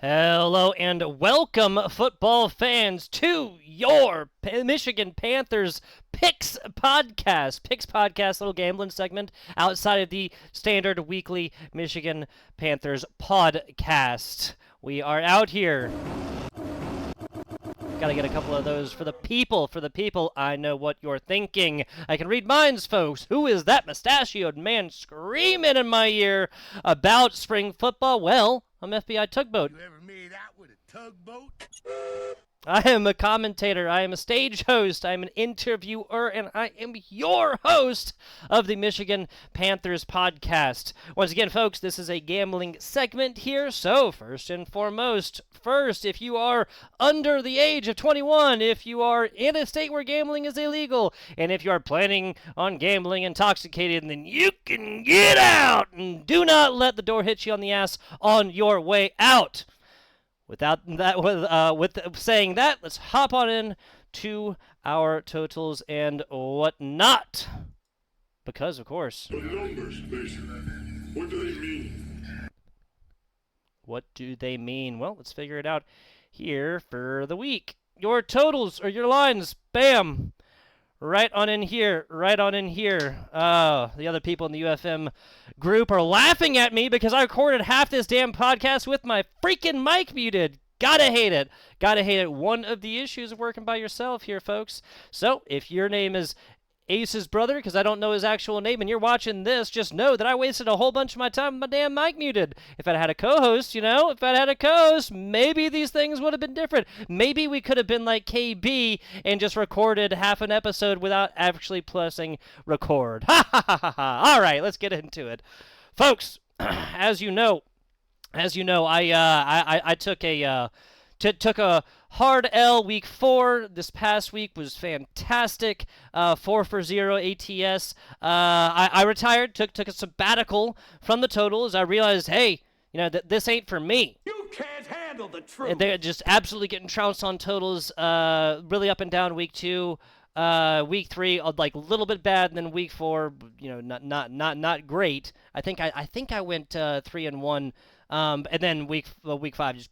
Hello and welcome, football fans, to your Michigan Panthers Paw'dCAST, little gambling segment outside of the standard weekly Michigan Panthers Paw'dCAST. We are out here. Gotta get a couple of those for the people. I know what you're thinking. I can read minds, folks. Who is that mustachioed man screaming in my ear about spring football? Well, I'm FBI Tugboat. You ever made out with a tugboat? I am a commentator, I am a stage host, I am an interviewer, and I am your host of the Michigan Panthers Paw'dCAST. Once again, folks, this is a gambling segment here, so first and foremost, if you are under the age of 21, if you are in a state where gambling is illegal, and if you are planning on gambling intoxicated, then you can get out, and do not let the door hit you on the ass on your way out. With saying that, let's hop on in to our totals and whatnot. Because, of course. The numbers, Mason. What do they mean? What do they mean? Well, let's figure it out here for the week. Your totals, or your lines, bam! Right on in here. The other people in the UFM group are laughing at me because I recorded half this damn podcast with my freaking mic muted. Gotta hate it. One of the issues of working by yourself here, folks. So, if your name is Ace's brother, because I don't know his actual name, and you're watching this, just know that I wasted a whole bunch of my time with my damn mic muted. If I'd had a co-host, maybe these things would have been different. Maybe we could have been like KB and just recorded half an episode without actually pressing record. Ha ha ha ha ha. All right, let's get into it. Folks, as you know, I took a hard L week 4. This past week was fantastic. 4 for 0 ATS. I retired, took a sabbatical from the totals. I realized, hey, this ain't for me. You can't handle the truth. And they're just absolutely getting trounced on totals. Really up and down week 2. Week 3, like a little bit bad, and then week 4, not great. I think I went 3-1. And then week 5 just.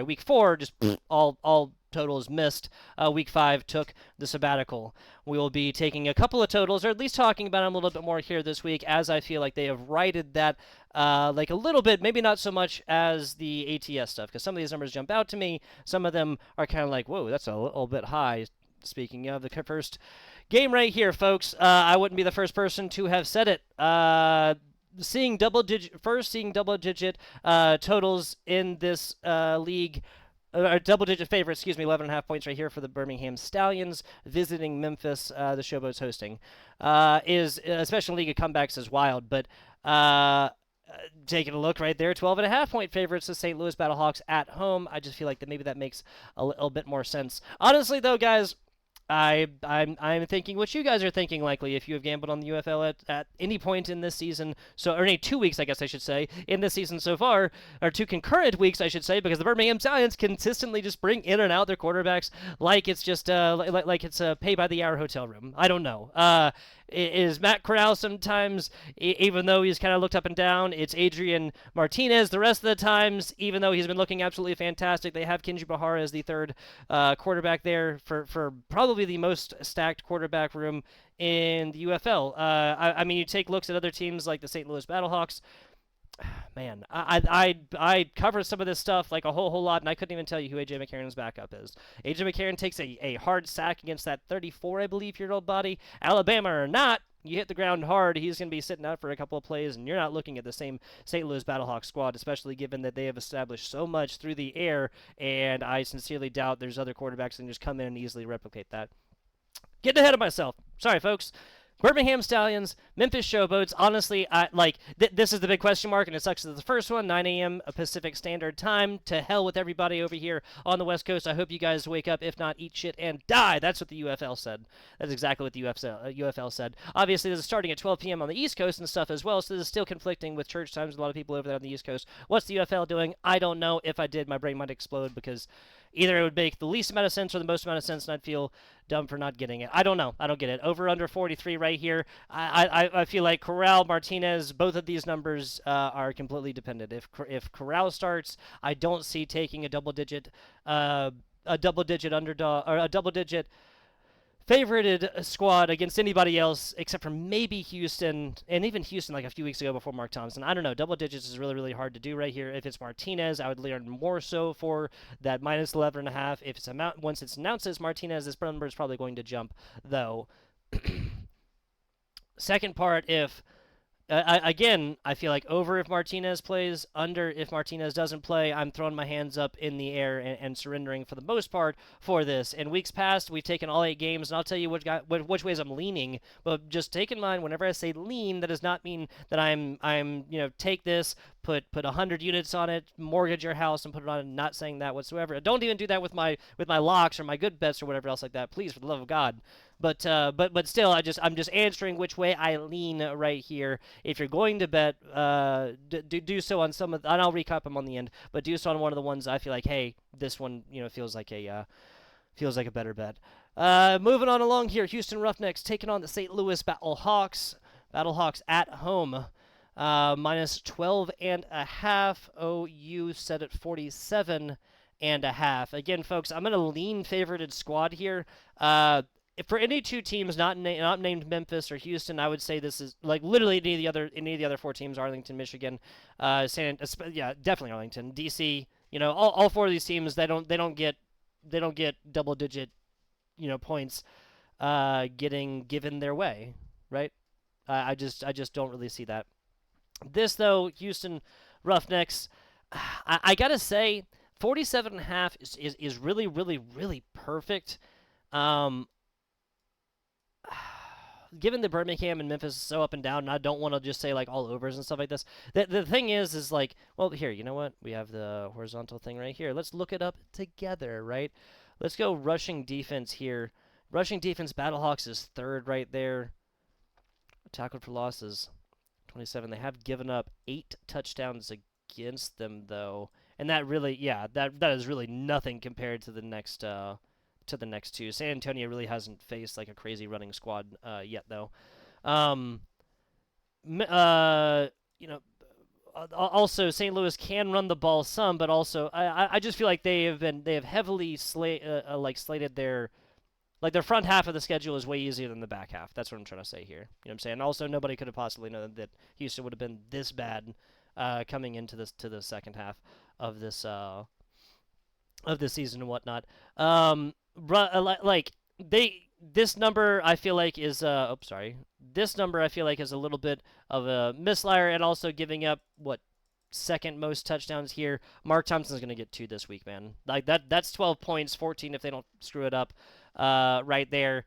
Week 4, just all totals missed. Week 5 took the sabbatical. We will be taking a couple of totals, or at least talking about them a little bit more here this week, as I feel like they have righted that like a little bit, maybe not so much as the ATS stuff, because some of these numbers jump out to me. Some of them are kind of like, whoa, that's a little bit high. Speaking of the first game right here, folks, I wouldn't be the first person to have said it. Seeing double digit totals in this league, or double-digit favorite, 11.5 points right here for the Birmingham Stallions visiting Memphis. The Showboat's hosting is, especially in League of Comebacks, is wild. But taking a look right there, 12.5 point favorites to St. Louis Battlehawks at home. I just feel like that maybe that makes a little bit more sense. Honestly, though, guys, I'm thinking what you guys are thinking, likely, if you have gambled on the UFL at any point in this season, or any 2 weeks, I guess I should say, in this season so far, or 2 concurrent weeks, I should say, because the Birmingham Stallions consistently just bring in and out their quarterbacks like it's just like it's a pay-by-the-hour hotel room. I don't know. Is Matt Corral sometimes, even though he's kind of looked up and down, it's Adrian Martinez the rest of the times, even though he's been looking absolutely fantastic. They have Kenji Bahara as the third quarterback there for probably the most stacked quarterback room in the UFL. I mean, you take looks at other teams like the St. Louis Battlehawks. Man, I covered some of this stuff like a whole lot, and I couldn't even tell you who A.J. McCarron's backup is. A.J. McCarron takes a hard sack against that 34, I believe, year old body. Alabama or not, you hit the ground hard, he's going to be sitting out for a couple of plays, and you're not looking at the same St. Louis Battlehawks squad, especially given that they have established so much through the air, and I sincerely doubt there's other quarterbacks that can just come in and easily replicate that. Getting ahead of myself. Sorry, folks. Birmingham Stallions, Memphis Showboats. Honestly, this is the big question mark, and it sucks that the first one, 9 a.m. Pacific Standard Time. To hell with everybody over here on the West Coast. I hope you guys wake up. If not, eat shit and die. That's what the UFL said. That's exactly what the UFL said. Obviously, this is starting at 12 p.m. on the East Coast and stuff as well, so this is still conflicting with church times. A lot of people over there on the East Coast. What's the UFL doing? I don't know. If I did, my brain might explode because either it would make the least amount of sense or the most amount of sense, and I'd feel dumb for not getting it. I don't know. I don't get it. Over under 43 right here. I feel like Corral, Martinez, both of these numbers are completely dependent. If Corral starts, I don't see taking a double digit underdog or a double digit favorited squad against anybody else except for maybe Houston, and even Houston like a few weeks ago before Mark Thompson. I don't know. Double digits is really, really hard to do right here. If it's Martinez, I would lean more so for that minus 11.5. If it's once it's announced as Martinez, this number is probably going to jump, though. Second part, if again, I feel like over if Martinez plays, under if Martinez doesn't play. I'm throwing my hands up in the air and surrendering for the most part for this. In weeks past, we've taken all 8 games, and I'll tell you which ways I'm leaning. But just take in mind, whenever I say lean, that does not mean that I'm take this, put 100 units on it, mortgage your house, and put it on it. Not saying that whatsoever. Don't even do that with my locks or my good bets or whatever else like that. Please, for the love of God. But still, I'm just answering which way I lean right here. If you're going to bet, do so on some of, and I'll recap them on the end. But do so on one of the ones I feel like, hey, this one feels like a better bet. Moving on along here, Houston Roughnecks taking on the St. Louis Battlehawks. Battlehawks at home. Minus 12.5. OU set at 47.5. Again, folks, I'm going to lean favorited squad here. For any two teams not named Memphis or Houston, I would say this is like literally any of the other 4 teams: Arlington, Michigan, definitely Arlington, DC. All 4 of these teams they don't get double digit points getting given their way, right? I just don't really see that. This though, Houston Roughnecks, I gotta say 47.5 is really, really, really perfect. Given that Birmingham and Memphis is so up and down, and I don't want to just say like all overs and stuff like this. The thing is like, well, here, you know what? We have the horizontal thing right here. Let's look it up together, right? Let's go rushing defense here. Rushing defense, Battlehawks is 3rd right there. Tackled for losses, 27. They have given up 8 touchdowns against them though, and that really, that is really nothing compared to the next. To the next 2. San Antonio really hasn't faced like a crazy running squad yet, though. Also St. Louis can run the ball some, but also I just feel like they have heavily slated their front half of the schedule is way easier than the back half. That's what I'm trying to say here. You know what I'm saying? Also, nobody could have possibly known that Houston would have been this bad coming into the second half of this season and whatnot. This number I feel like is this number I feel like is a little bit of a mislier, and also giving up second most touchdowns here. Mark Thompson's going to get 2 this week, man. Like that's 12 points, 14 if they don't screw it up right there.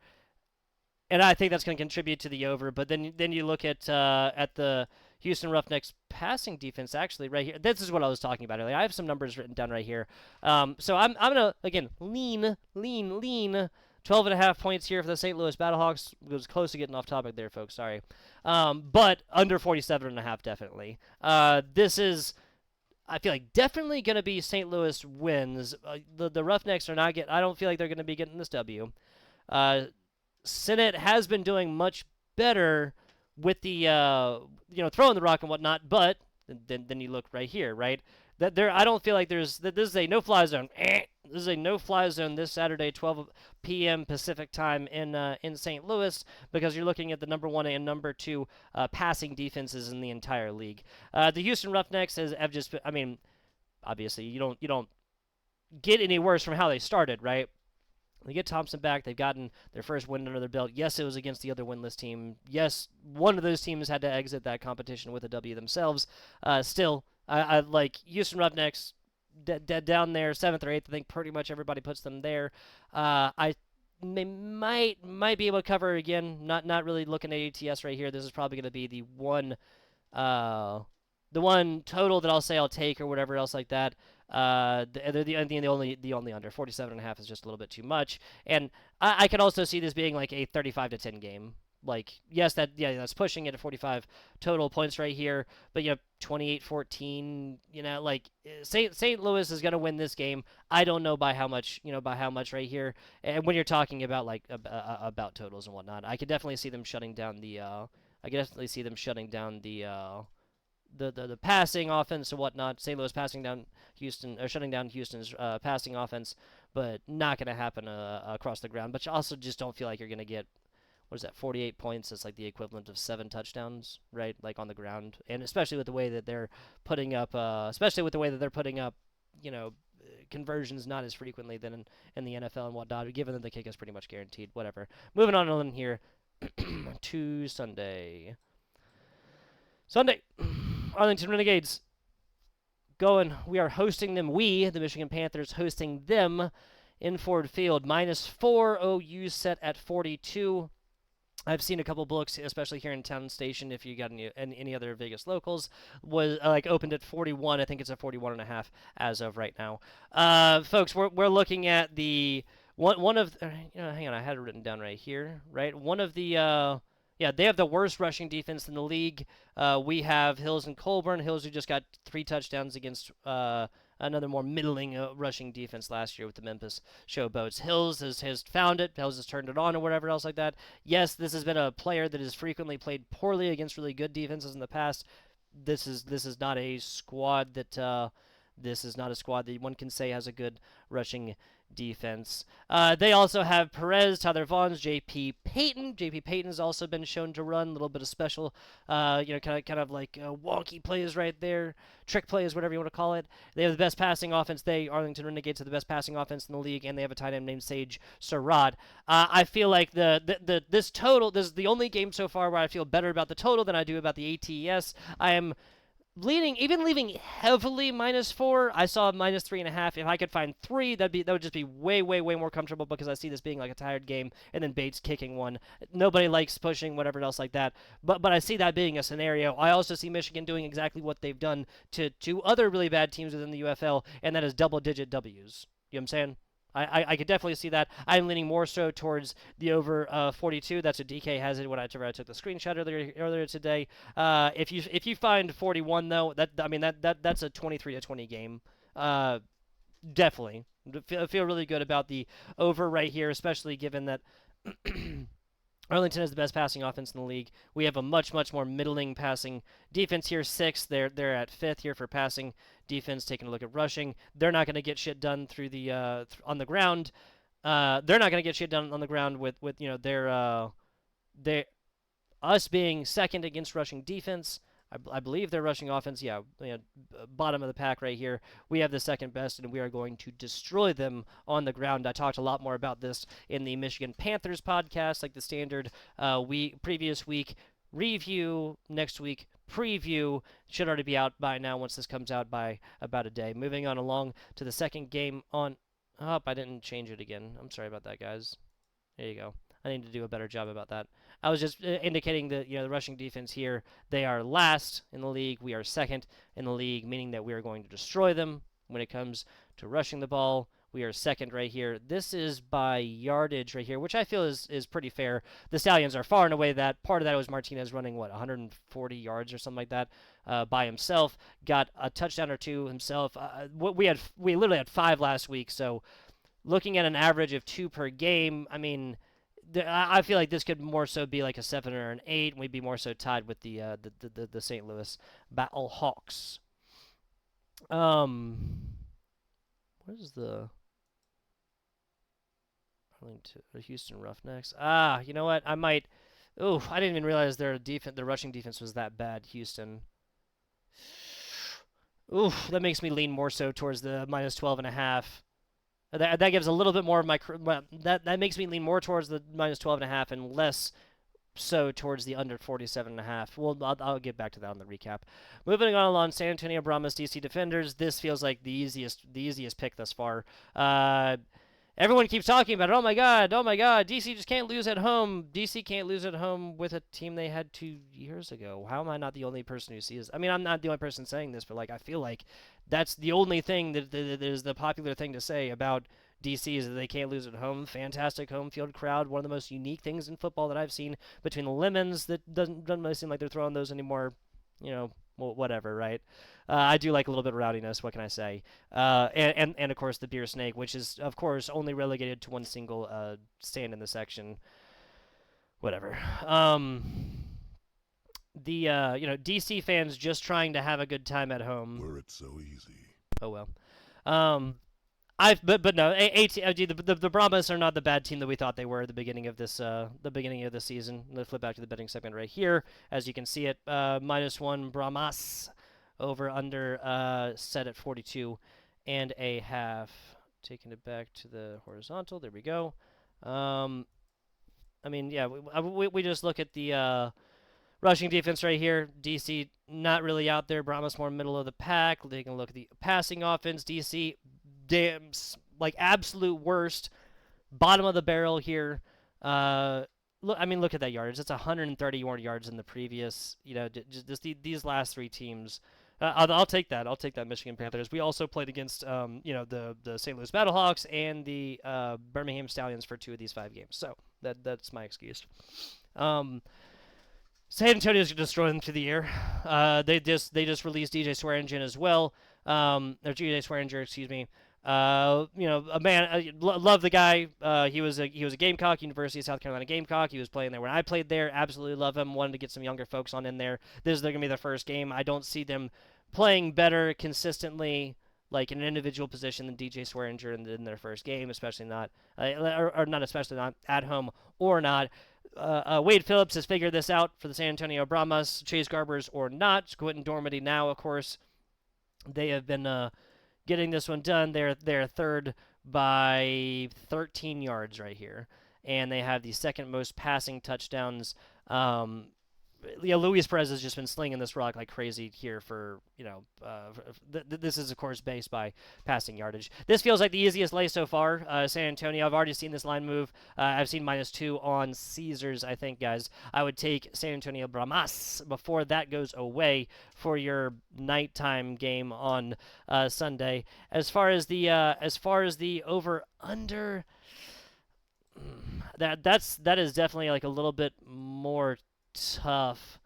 And I think that's going to contribute to the over. But then you look at the Houston Roughnecks passing defense, actually, right here. This is what I was talking about earlier. I have some numbers written down right here. So I'm going to, again, lean. 12.5 points here for the St. Louis Battlehawks. It was close to getting off topic there, folks. Sorry. But under 47.5, definitely. This is, I feel like, definitely going to be St. Louis wins. The Roughnecks are not I don't feel like they're going to be getting this W. Sinnott has been doing much better with the throwing the rock and whatnot, but then you look right here, right? I don't feel like this is a no-fly zone. This is a no-fly zone this Saturday, 12 p.m. Pacific time in St. Louis, because you're looking at the number 1 and number 2 passing defenses in the entire league. The Houston Roughnecks have just, I mean, obviously you don't get any worse from how they started, right? They get Thompson back. They've gotten their first win under their belt. Yes, it was against the other winless team. Yes, one of those teams had to exit that competition with a W themselves. Still, I like Houston Roughnecks down there, 7th or 8th. I think pretty much everybody puts them there. They might be able to cover again. Not really looking at ATS right here. This is probably going to be the one total that I'll say I'll take or whatever else like that. The only under 47.5 is just a little bit too much, and I could also see this being like a 35-10 game. Like, yes, that's pushing it at 45 total points right here, but 28-14, like St. Louis is going to win this game. I don't know by how much, right here. And when you're talking about like about totals and whatnot, I could definitely see them shutting down the passing offense and whatnot. St. Louis passing down Houston, or shutting down Houston's passing offense, but not going to happen across the ground. But you also just don't feel like you're going to get, what is that, 48 points? That's like the equivalent of 7 touchdowns, right? Like on the ground, and especially with the way that they're putting up, you know, conversions not as frequently than in the NFL and whatnot. Given that the kick is pretty much guaranteed. Whatever. Moving on in here to Sunday. Arlington Renegades going. We are hosting them. The Michigan Panthers, hosting them in Ford Field. -4. OU set at 42. I've seen a couple books, especially here in Town Station. If you got any other Vegas locals, was like opened at 41. I think it's a 41.5 as of right now. Folks, we're looking at the one of hang on, I had it written down right here. Right, one of the they have the worst rushing defense in the league. We have Hills and Colburn. Hills, who just got 3 touchdowns against another more middling rushing defense last year with the Memphis Showboats. Hills has found it. Hills has turned it on or whatever else like that. Yes, this has been a player that has frequently played poorly against really good defenses in the past. This is not a squad that one can say has a good rushing defense. They also have Perez, Tyler Vaughns, J.P. Payton. J.P. Payton has also been shown to run a little bit of special, kind of like wonky plays right there, trick plays, whatever you want to call it. They have the best passing offense. Arlington Renegades, have the best passing offense in the league, and they have a tight end named Sage Surratt. I feel like this total, this is the only game so far where I feel better about the total than I do about the ATS. I am leaving heavily -4. I saw -3.5. If I could find 3, that would just be way more comfortable, because I see this being like a tired game and then Bates kicking one. Nobody likes pushing, whatever else like that. But I see that being a scenario. I also see Michigan doing exactly what they've done to other really bad teams within the UFL, and that is double-digit W's. You know what I'm saying? I could definitely see that. I'm leaning more so towards the over 42. That's what DK has it when I took the screenshot earlier today. If you find 41 though, that's a 23-20 game. Definitely feel really good about the over right here, especially given that Arlington is the best passing offense in the league. We have a much more middling passing defense here. 6th. They're at 5th here for passing defense. Taking a look at rushing, they're not going to get shit done through the on the ground. They're not going to get shit done on the ground with their us being 2nd against rushing defense. I believe their rushing offense, bottom of the pack right here. We have the 2nd best, and we are going to destroy them on the ground. I talked a lot more about this in the Michigan Panthers podcast, like the standard previous week review, next week preview. Should already be out by now once this comes out by about a day. Moving on along to the second game on... Oh, I didn't change it again. I'm sorry about that, guys. There you go. I need to do a better job about that. I was just indicating that the rushing defense here, they are last in the league. We are 2nd in the league, meaning that we are going to destroy them when it comes to rushing the ball. We are 2nd right here. This is by yardage right here, which I feel is pretty fair. The Stallions are far and away that. Part of that was Martinez running, 140 yards or something like that by himself. Got a touchdown or 2 himself. We literally had 5 last week, so looking at an average of 2 per game, I feel like this could more so be like a 7 or an 8, and we'd be more so tied with the St. Louis Battle Hawks. What is the Houston Roughnecks? You know what? I might. Oh, I didn't even realize their rushing defense was that bad. Houston. Ooh, that makes me lean more so towards the -12.5. That gives a little bit more of my... That makes me lean more towards the -12.5 and less so towards the under 47.5. Well, I'll get back to that on the recap. Moving on along, San Antonio Brahmas DC Defenders. This feels like the easiest pick thus far. Everyone keeps talking about it. Oh my god, DC just can't lose at home. DC can't lose at home with a team they had 2 years ago. How am I not the only person who sees? I'm not the only person saying this, but I feel like that's the only thing that is the popular thing to say about DC is that they can't lose at home. Fantastic home field crowd. One of the most unique things in football that I've seen between the lemons that doesn't really seem like they're throwing those anymore. You know, well, whatever, right? I do like a little bit of rowdiness. What can I say? And of course the beer snake, which is of course only relegated to one single stand in the section. Whatever. The DC fans just trying to have a good time at home. Were it so easy? Oh well. But no, the Brahmas are not the bad team that we thought they were at the beginning of this season. Let's flip back to the betting segment right here, as you can see it. -1 Brahmas, over under set at 42.5. Taking it back to the horizontal. There we go. I mean, yeah, we just look at the rushing defense right here. DC not really out there. Brahmas more middle of the pack. Taking a look at the passing offense. DC, damn, like absolute worst, bottom of the barrel here. Look at that yardage. It's 130 more yards than the previous. Just these last three teams. I'll take that. I'll take that, Michigan Panthers. We also played against the St. Louis Battlehawks and the Birmingham Stallions for 2 of these 5 games. So that's my excuse. San Antonio's destroying them through the air. They just released DJ Swearingen as well. Or DJ Swearinger, excuse me. A man, love the guy. He was a Gamecock, University of South Carolina Gamecock. He was playing there when I played there. Absolutely love him. Wanted to get some younger folks on in there. This is going to be the first game. I don't see them playing better consistently, like in an individual position, than DJ Swearinger in their first game, especially not, or not especially not at home or not. Wade Phillips has figured this out for the San Antonio Brahmas. Chase Garbers or not. Quentin Dormady now, of course. They have been getting this one done. They're third by 13 yards right here, and they have the second most passing touchdowns. Luis Perez has just been slinging this rock like crazy here for, this is, of course, based by passing yardage. This feels like the easiest lay so far. San Antonio, I've already seen this line move. I've seen -2 on Caesars, I think, guys. I would take San Antonio Brahmas before that goes away for your nighttime game on Sunday. As far as the over-under, that is definitely like a little bit more tough.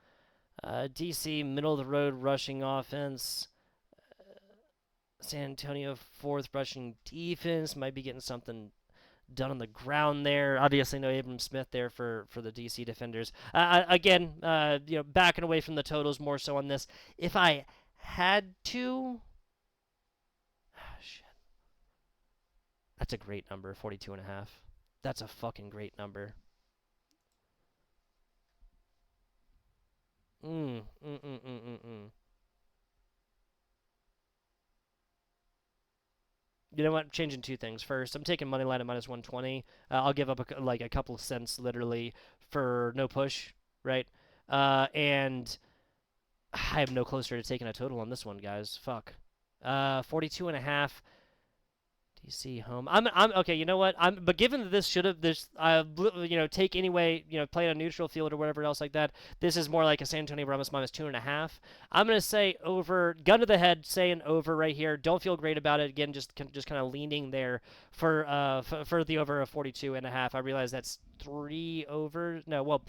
DC, middle of the road rushing offense. San Antonio, 4th rushing defense. Might be getting something done on the ground there. Obviously, no Abram Smith there for the DC defenders. Again, backing away from the totals more so on this. If I had to, shit, that's a great number, 42.5. That's a fucking great number. You know what? I'm changing 2 things. First, I'm taking money line at -120. I'll give up a couple of cents literally for no push, right? And I have no closer to taking a total on this one, guys. Fuck. 42.5. DC home. I'm okay. You know what? But given that this should have take anyway, play on a neutral field or whatever else like that. This is more like a San Antonio Brahmas -2.5. I'm gonna say over. Gun to the head, saying over right here. Don't feel great about it. Again, just kind of leaning there for the over of 42.5. I realize that's 3 over. No, well.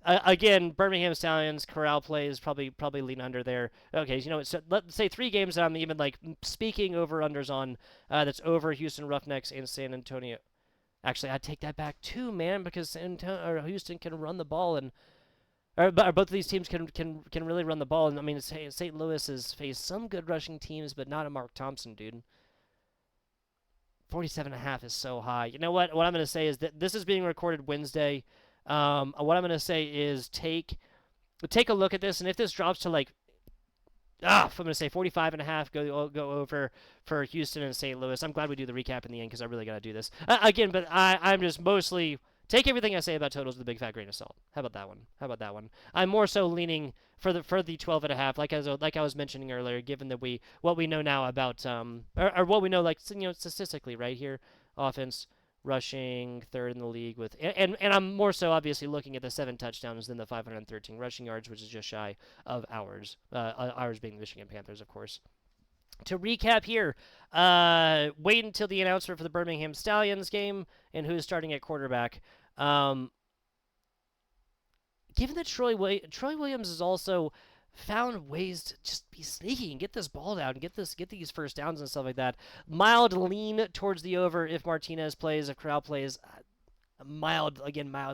Again, Birmingham Stallions corral plays probably lean under there. Okay, so let's say 3 games that I'm even like speaking over unders on. That's over Houston Roughnecks and San Antonio. Actually, I'd take that back too, man, because Houston can run the ball both of these teams can really run the ball. And I mean, St. Louis has faced some good rushing teams, but not a Mark Thompson, dude. 47.5 is so high. You know what? What I'm going to say is that this is being recorded Wednesday. What I'm going to say is take a look at this, and if this drops to I'm going to say 45.5, go over for Houston and St. Louis. I'm glad we do the recap in the end because I really got to do this. Again, but I'm just mostly take everything I say about totals with a big fat grain of salt. How about that one? I'm more so leaning for the 12.5, like I was mentioning earlier, given that what we know now about or what we know statistically right here, offense. Rushing 3rd in the league with, and I'm more so obviously looking at the 7 touchdowns than the 513 rushing yards, which is just shy of ours. Ours being the Michigan Panthers, of course. To recap here, wait until the announcement for the Birmingham Stallions game and who's starting at quarterback. Given that Troy Williams has also found ways to just be sneaky and get this ball down, get these first downs and stuff like that. Mild lean towards the over if Martinez plays, if Corral plays. Mild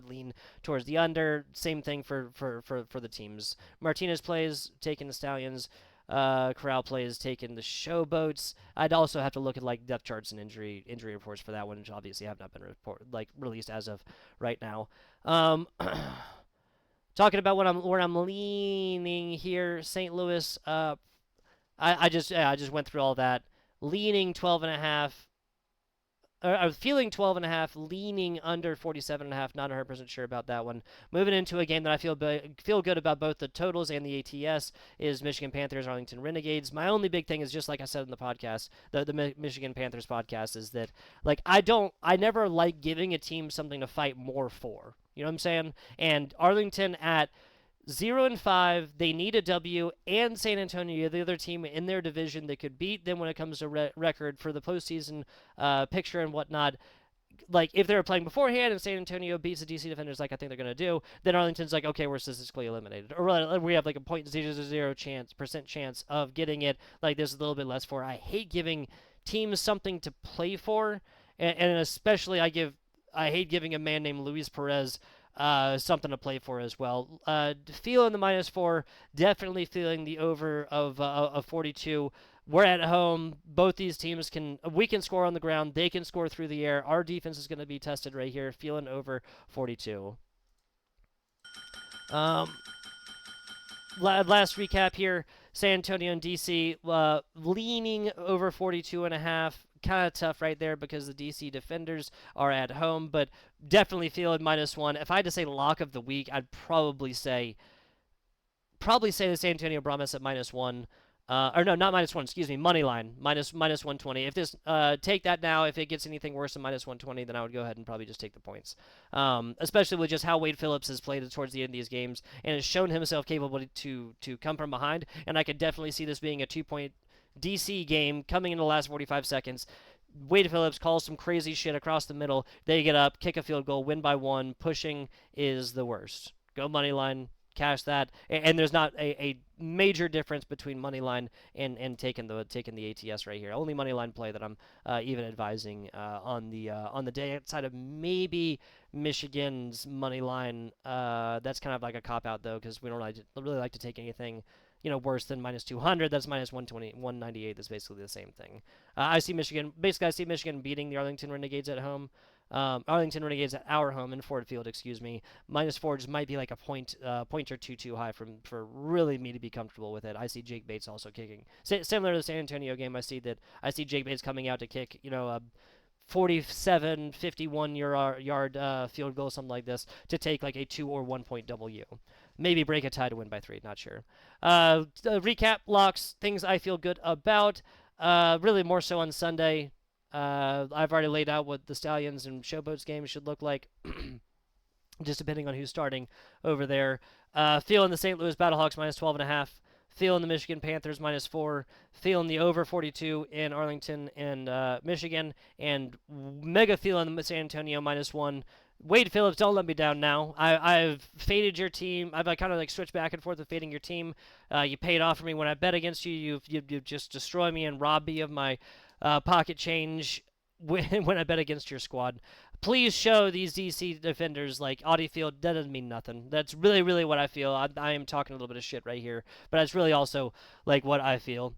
lean towards the under. Same thing for the teams. Martinez plays, taking the Stallions. Corral plays, taking the Showboats. I'd also have to look at like depth charts and injury reports for that one, which obviously have not been released as of right now. Talking about where I'm leaning here, St. Louis. I just went through all that. Leaning 12.5. I was feeling 12.5, leaning under 47.5. Not 100% sure about that one. Moving into a game that I feel good about both the totals and the ATS is Michigan Panthers, Arlington Renegades. My only big thing is just like I said in the podcast, the Michigan Panthers podcast, is that like I never like giving a team something to fight more for. You know what I'm saying? And Arlington at 0-5, they need a W, and San Antonio, the other team in their division that could beat them when it comes to record for the postseason picture and whatnot. Like, if they were playing beforehand and San Antonio beats the DC Defenders like I think they're going to do, then Arlington's like, okay, we're statistically eliminated. Or we have like a 0.00% chance of getting it. Like, there's a little bit less for. I hate giving teams something to play for, and especially I hate giving a man named Luis Perez something to play for as well. Feeling the -4, definitely feeling the over of 42. We're at home. Both these teams we can score on the ground. They can score through the air. Our defense is going to be tested right here. Feeling over 42. Last recap here. San Antonio and DC leaning over 42.5. Kind of tough right there because the DC Defenders are at home, but definitely feeling -1. If I had to say lock of the week, I'd probably say the San Antonio Brahmas at -1. Or no, not -1. Excuse me, money line -120. If this take that now, if it gets anything worse than -120, then I would go ahead and probably just take the points. Especially with just how Wade Phillips has played towards the end of these games and has shown himself capable to come from behind. And I could definitely see this being a 2-point DC game coming in the last 45 seconds. Wade Phillips calls some crazy shit across the middle. They get up, kick a field goal, win by 1. Pushing is the worst. Go money line, cash that, and there's not a major difference between money line and taking the ATS right here. Only money line play that I'm even advising on the day, outside of maybe Michigan's money line. That's kind of like a cop out though, because we don't really like to take anything worse than -200. That's -120, 198. That's basically the same thing. I see Michigan beating the Arlington Renegades at home. Arlington Renegades at our home in Ford Field, excuse me. -4 just might be like a point or two too high for really me to be comfortable with it. I see Jake Bates also kicking. Similar to the San Antonio game, I see Jake Bates coming out to kick, a 47, 51 yard field goal, something like this, to take like a 2 or 1 point W. Maybe break a tie to win by 3, not sure. Recap, locks, things I feel good about. Really more so on Sunday. I've already laid out what the Stallions and Showboats games should look like, just depending on who's starting over there. Feeling the St. Louis Battlehawks -12.5. Feeling the Michigan Panthers -4. Feeling the over 42 in Arlington and Michigan. And mega feeling the San Antonio -1. Wade Phillips, don't let me down now. I've faded your team. I've kind of like switched back and forth with fading your team. You paid off for me when I bet against you. You've just destroyed me and robbed me of my pocket change when I bet against your squad. Please show these DC defenders like Audi Field. That doesn't mean nothing. That's really, really what I feel. I am talking a little bit of shit right here, but it's really also like what I feel.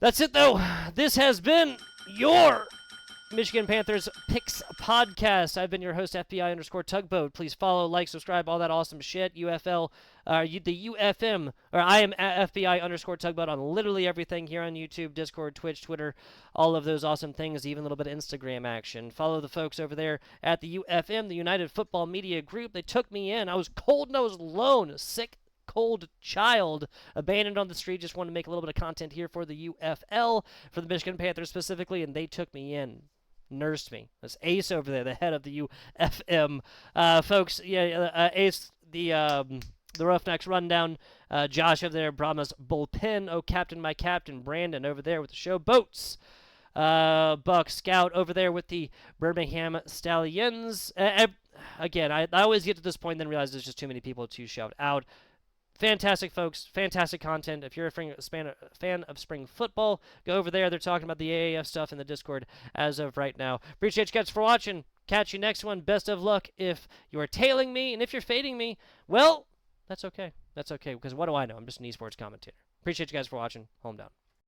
That's it though. This has been your Michigan Panthers Picks Podcast. I've been your host, FBI_Tugboat. Please follow, like, subscribe, all that awesome shit. UFL, the UFM, or I am at FBI_Tugboat on literally everything here on YouTube, Discord, Twitch, Twitter, all of those awesome things, even a little bit of Instagram action. Follow the folks over there at the UFM, the United Football Media Group. They took me in. I was cold and I was alone, sick, cold child, abandoned on the street. Just wanted to make a little bit of content here for the UFL, for the Michigan Panthers specifically, and they took me in. Nursed me. That's Ace over there, the head of the UFM. Folks, Ace, the the Roughnecks Rundown, Josh over there, Brahma's Bullpen, Oh Captain, My Captain, Brandon over there with the show Boats, Buck Scout over there with the Birmingham Stallions. Again, I always get to this point and then realize there's just too many people to shout out. Fantastic folks, fantastic content. If you're a fan of spring football, go over there. They're talking about the AAF stuff in the Discord as of right now. Appreciate you guys for watching. Catch you next one. Best of luck if you are tailing me, and if you're fading me, well, that's okay. That's okay, because what do I know? I'm just an esports commentator. Appreciate you guys for watching. Home down.